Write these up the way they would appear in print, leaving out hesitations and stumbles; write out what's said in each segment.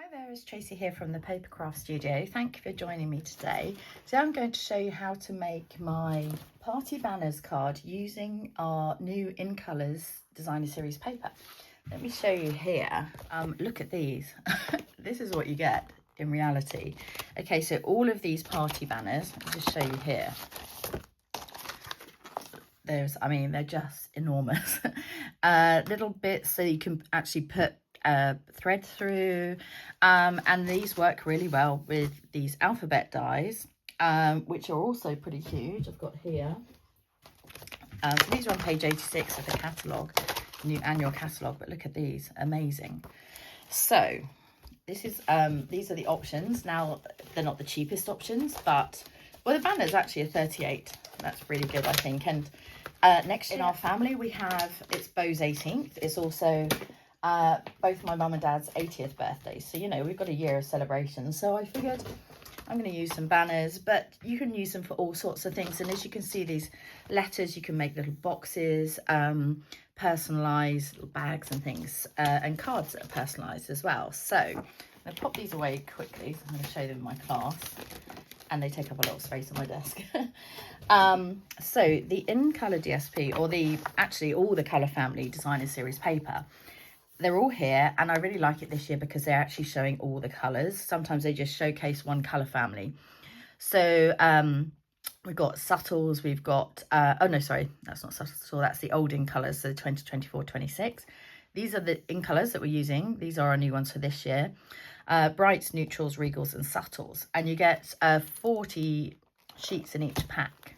Hi there, it's Tracy here from the Papercraft studio. Thank you for joining me today. Today I'm going to show you how to make my party banners card using our new In Colours designer series paper. Let me show you here. Look at these. This is what you get in reality. Okay, so all of these party banners, I'll just show you here. They're just enormous. Little bits so you can actually put thread through, and these work really well with these alphabet dies, which are also pretty huge. I've got here. So these are on page 86 of the catalogue, new annual catalogue, but look at these, amazing. So this is these are the options. Now they're not the cheapest options, but well, the banner's actually a 38. That's really good, I think. And next in our family we have, it's Beau's 18th. It's also both my mum and dad's 80th birthdays, so you know we've got a year of celebrations. So I figured I'm going to use some banners, but you can use them for all sorts of things. And as you can see, these letters, you can make little boxes, personalised little bags and things, and cards that are personalised as well. So I'm going to pop these away quickly. So I'm going to show them in my class, and they take up a lot of space on my desk. So the In Colour DSP, or actually all the Colour Family Designer Series paper, they're all here, and I really like it this year because they're actually showing all the colours. Sometimes they just showcase one colour family. So we've got subtles, we've got oh no, sorry, that's not subtle, that's the old In Colours, so 2024-26. These are the In Colours that we're using. These are our new ones for this year. Brights, neutrals, regals and subtles, and you get 40 sheets in each pack.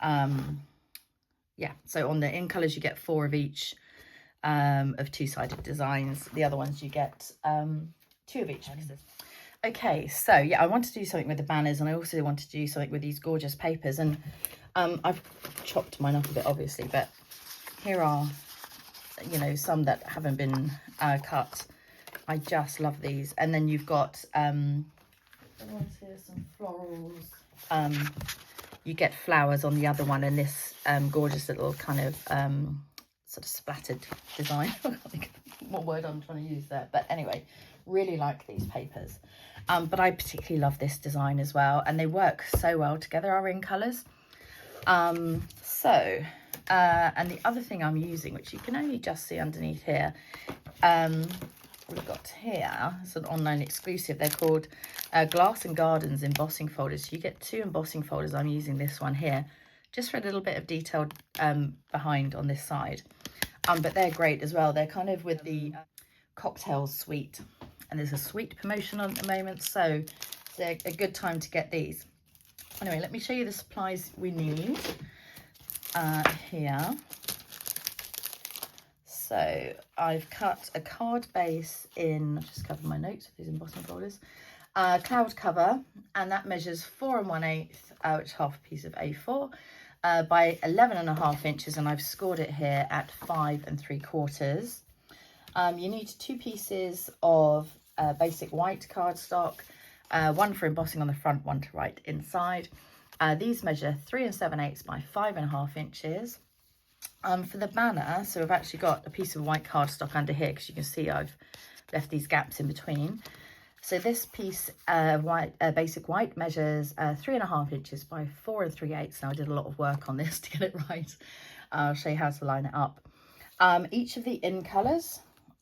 Yeah, so on the In Colours you get 4 of each, of two-sided designs. The other ones you get 2 of each. Okay, so yeah, I want to do something with the banners, and I also want to do something with these gorgeous papers. And I've chopped mine up a bit, obviously, but here are, you know, some that haven't been cut. I just love these. And then you've got some florals. You get flowers on the other one, and this gorgeous little kind of sort of splattered design. I can't think of what word I'm trying to use there, but anyway, really like these papers. But I particularly love this design as well, and they work so well together, our In Colours. And the other thing I'm using, which you can only just see underneath here, we've got here, it's an online exclusive. They're called Glass and Gardens embossing folders. So you get 2 embossing folders. I'm using this one here just for a little bit of detail behind on this side. But they're great as well. They're kind of with the cocktails suite, and there's a sweet promotion on at the moment, so they're a good time to get these. Anyway, let me show you the supplies we need here. So I've cut a card base in, I've just covered my notes with these embossing folders, cloud cover, and that measures 4 1/8, which is half a piece of A4, by 11.5 inches, and I've scored it here at 5 3/4. You need 2 pieces of basic white cardstock, one for embossing on the front, one to write inside. These measure 3 7/8 by 5.5 inches. For the banner, so I've actually got a piece of white cardstock under here, because you can see I've left these gaps in between. So this piece of basic white measures 3.5 inches by 4 3/8. Now I did a lot of work on this to get it right. I'll show you how to line it up. Each of the In Colours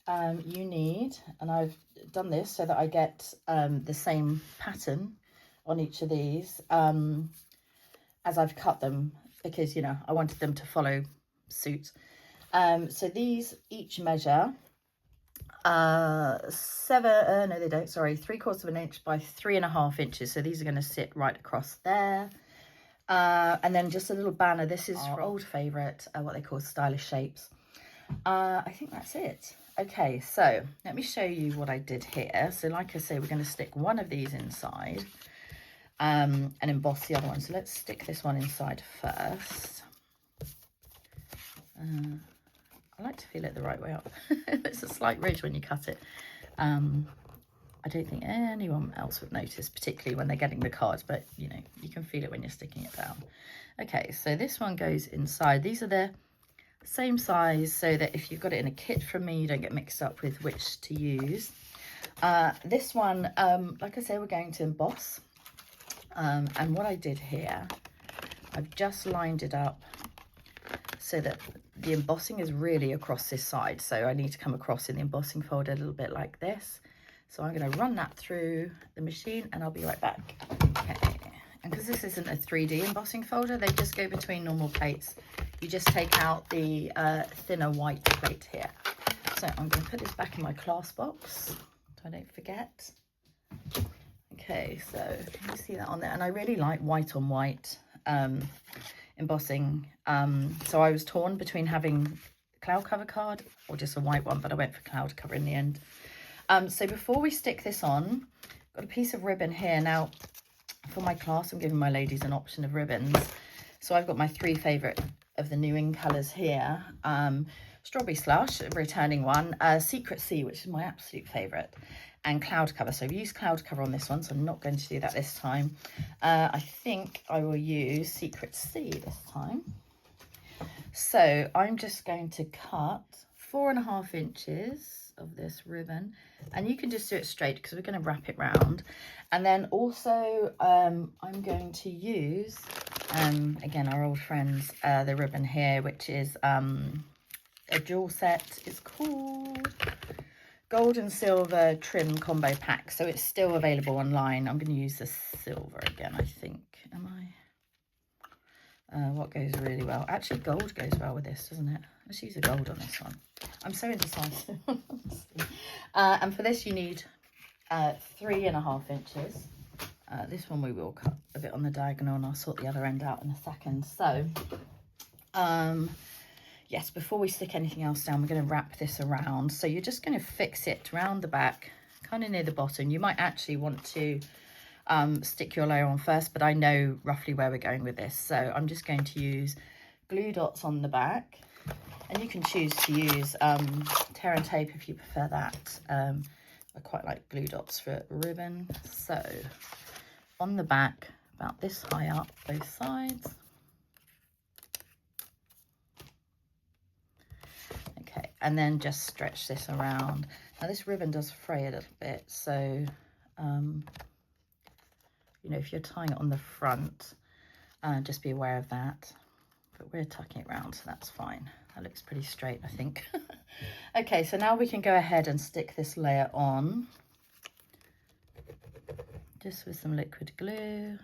you need, and I've done this so that I get the same pattern on each of these as I've cut them, because, you know, I wanted them to follow suit. So these each measure 3/4 inch by 3.5 inches. So these are going to sit right across there. And then just a little banner. This is our old favourite, what they call stylish shapes. I think that's it. Okay, so let me show you what I did here. So like I say, we're going to stick one of these inside and emboss the other one. So let's stick this one inside first. I like to feel it the right way up. It's a slight ridge when you cut it. I don't think anyone else would notice, particularly when they're getting the cards, but you know, you can feel it when you're sticking it down. Okay, so this one goes inside. These are the same size, so that if you've got it in a kit from me, you don't get mixed up with which to use. This one, like I say, we're going to emboss. And what I did here, I've just lined it up so that the embossing is really across this side. So I need to come across in the embossing folder a little bit like this. So I'm going to run that through the machine and I'll be right back. Okay. And because this isn't a 3D embossing folder, they just go between normal plates. You just take out the thinner white plate here. So I'm going to put this back in my class box so I don't forget. Okay, so you see that on there. And I really like white on white embossing. So I was torn between having cloud cover card or just a white one, but I went for cloud cover in the end. So before we stick this on, I've got a piece of ribbon here. Now, for my class, I'm giving my ladies an option of ribbons. So I've got my 3 favourite of the new in colours here. Strawberry Slush, a returning one. Secret Sea, which is my absolute favourite. And cloud cover. So I've used cloud cover on this one, so I'm not going to do that this time. I think I will use Secret Sea this time. So I'm just going to cut 4.5 inches of this ribbon, and you can just do it straight because we're going to wrap it round. And then also I'm going to use again our old friends, the ribbon here, which is a jewel set. It's called Gold and Silver Trim Combo Pack, so it's still available online. I'm going to use the silver again, I think. Am I? What goes really well? Actually, gold goes well with this, doesn't it? Let's use the gold on this one. I'm so indecisive. And for this, you need 3.5 inches. This one we will cut a bit on the diagonal, and I'll sort the other end out in a second. So, yes, before we stick anything else down, we're going to wrap this around. So you're just going to fix it around the back, kind of near the bottom. You might actually want to stick your layer on first, but I know roughly where we're going with this. So I'm just going to use glue dots on the back, and you can choose to use tear and tape if you prefer that. I quite like glue dots for ribbon. So on the back, about this high up, both sides. Okay, and then just stretch this around. Now this ribbon does fray a little bit, so you know, if you're tying it on the front, just be aware of that. But we're tucking it round, so that's fine. That looks pretty straight, I think. Okay, so now we can go ahead and stick this layer on. Just with some liquid glue.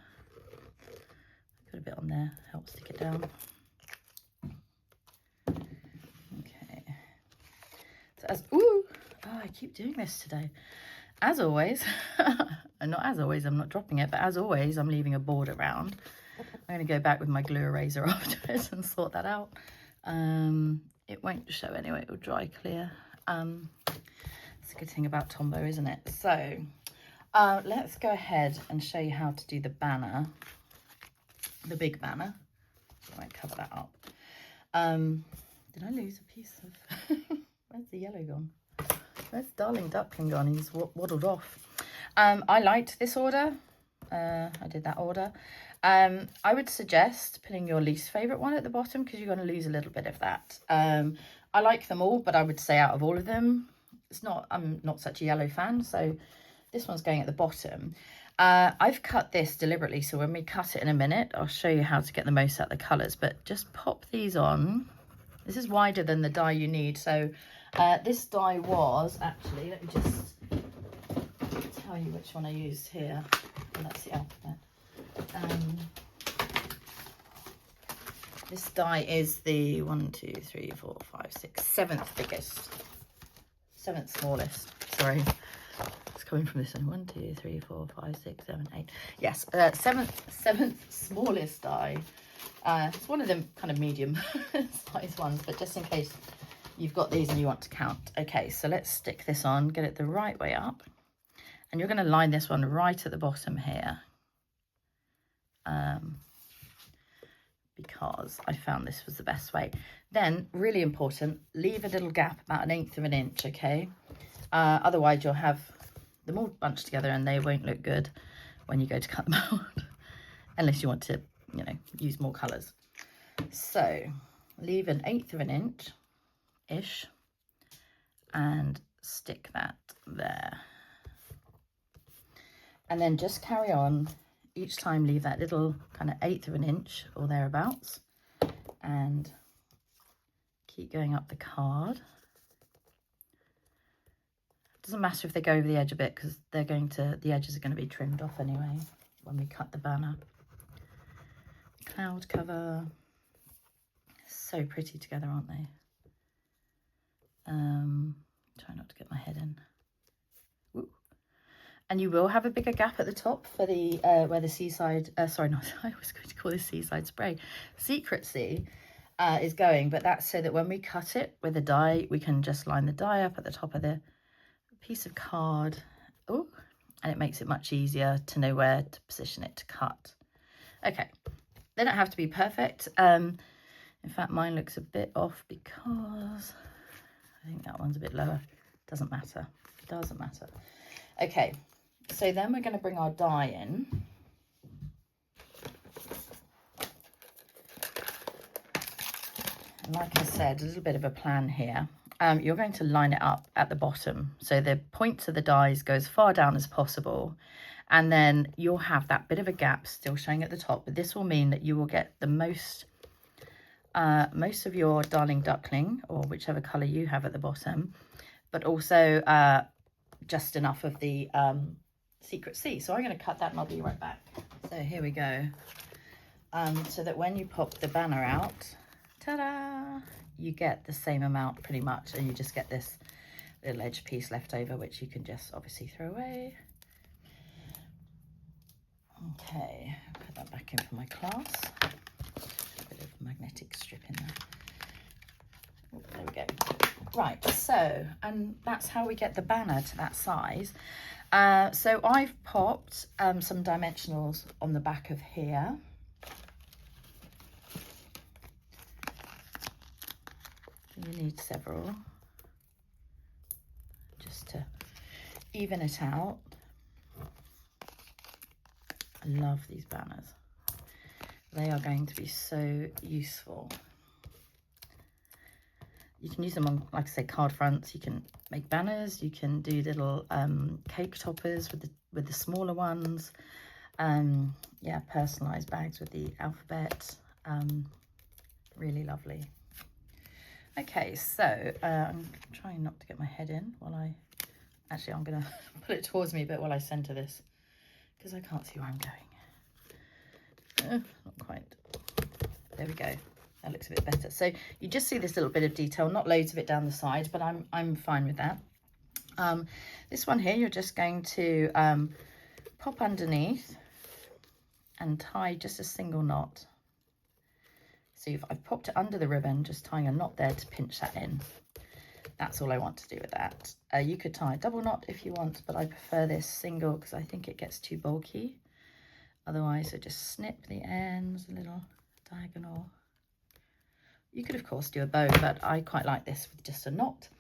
Put a bit on there, help stick it down. Okay. So as, ooh, oh, I keep doing this today. As always, and not as always, I'm not dropping it, but as always, I'm leaving a border around. I'm going to go back with my glue eraser afterwards and sort that out. It won't show anyway, it will dry clear. It's a good thing about Tombow, isn't it? So let's go ahead and show you how to do the banner, the big banner. I won't cover that up. Did I lose a piece of, where's the yellow gone? Where's Darling Duckling gone? He's waddled off. I liked this order. I did that order. I would suggest putting your least favourite one at the bottom because you're going to lose a little bit of that. I like them all, but I would say out of all of them, I'm not such a yellow fan, so this one's going at the bottom. I've cut this deliberately, so when we cut it in a minute, I'll show you how to get the most out of the colours, but just pop these on. This is wider than the die you need, so this die was actually, let me just tell you which one I used here. Oh, that's the alphabet. This die is the 7th biggest, 7th smallest. Sorry, it's coming from this one. 1, 2, 3, 4, 5, 6, 7, 8. Yes, 7th smallest die. It's one of them kind of medium size ones, but just in case you've got these and you want to count. Okay, so let's stick this on, get it the right way up, and you're going to line this one right at the bottom here. Because I found this was the best way. Then, really important, leave a little gap about 1/8 of an inch, okay? Otherwise you'll have them all bunched together and they won't look good when you go to cut them out. Unless you want to, you know, use more colours. So, leave 1/8 of an inch-ish and stick that there. And then just carry on. Each time leave that little kind of 1/8 of an inch or thereabouts, and keep going up the card. Doesn't matter if they go over the edge a bit, because the edges are going to be trimmed off anyway when we cut the banner. Cloud cover. So pretty together, aren't they? Try not to get my head in. Ooh. And you will have a bigger gap at the top for the where the seaside, sorry, not, I was going to call this seaside spray, Secret Sea is going, but that's so that when we cut it with a die, we can just line the die up at the top of the piece of card. Oh, and it makes it much easier to know where to position it to cut. Okay, they don't have to be perfect. In fact, mine looks a bit off because I think that one's a bit lower. Doesn't matter. Doesn't matter. Okay, so then we're going to bring our die in. And like I said, a little bit of a plan here. You're going to line it up at the bottom, so the points of the dies go as far down as possible, and then you'll have that bit of a gap still showing at the top, but this will mean that you will get the most of your darling duckling, or whichever colour you have at the bottom, but also just enough of the Secret Sea. So I'm going to cut that and I'll be right back. So here we go. So that when you pop the banner out, ta-da, you get the same amount pretty much, and you just get this little edge piece left over, which you can just obviously throw away. Okay, put that back in for my class. A bit of magnetic strip in there. Oh, there we go. Right, so, and that's how we get the banner to that size. So I've popped some dimensionals on the back of here. You need several just to even it out. I love these banners. They are going to be so useful. You can use them on, like I say, card fronts. You can make banners. You can do little cake toppers with the smaller ones. Yeah, personalised bags with the alphabet. Really lovely. Okay, so I'm trying not to get my head in while actually I'm going to put it towards me a bit while I centre this, because I can't see where I'm going. Not quite. There we go. That looks a bit better. So you just see this little bit of detail, not loads of it down the side, but I'm fine with that. This one here, you're just going to pop underneath and tie just a single knot. So I've popped it under the ribbon, just tying a knot there to pinch that in. That's all I want to do with that. You could tie a double knot if you want, but I prefer this single because I think it gets too bulky. Otherwise, so just snip the ends, a little diagonal. You could, of course, do a bow, but I quite like this with just a knot.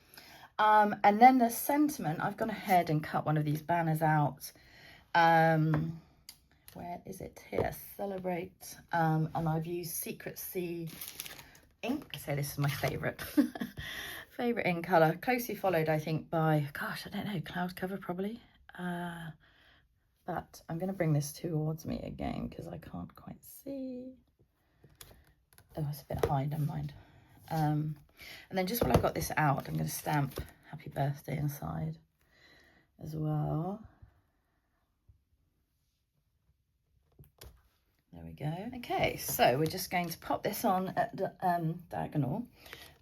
And then the sentiment, I've gone ahead and cut one of these banners out. Where is it? Here, Celebrate. And I've used Secret Sea ink. So this is my favourite. Favourite ink colour. Closely followed, I think, by, gosh, I don't know, Cloud Cover probably. But I'm going to bring this towards me again because I can't quite see. Oh, it's a bit high, never mind. And then just while I've got this out, I'm going to stamp Happy Birthday inside as well. There we go. Okay, so we're just going to pop this on at the diagonal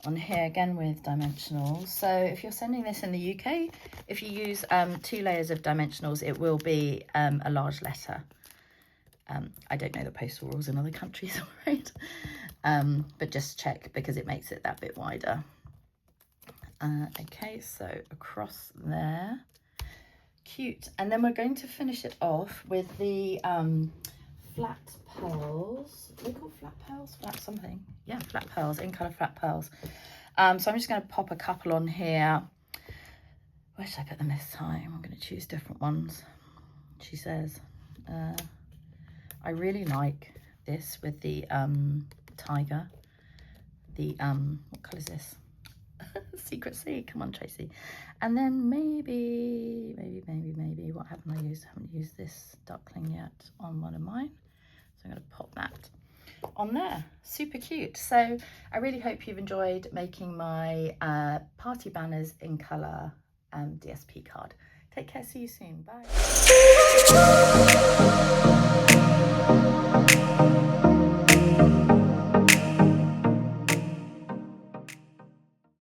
on here again with dimensionals. So if you're sending this in the UK, if you use 2 layers of dimensionals, it will be a large letter. I don't know the postal rules in other countries, all right? But just check because it makes it that bit wider. Okay, so across there. Cute. And then we're going to finish it off with the flat pearls. Are they called flat pearls? Flat something. Yeah, flat pearls, in colour flat pearls. So I'm just going to pop a couple on here. Where should I put them this time? I'm going to choose different ones. She says, I really like this with the tiger. The, what colour is this? secrecy. Come on, Tracy. And then maybe, what haven't I used? I haven't used this duckling yet on one of mine. So I'm going to pop that on there. Super cute. So I really hope you've enjoyed making my party banners in colour DSP card. Take care. See you soon. Bye.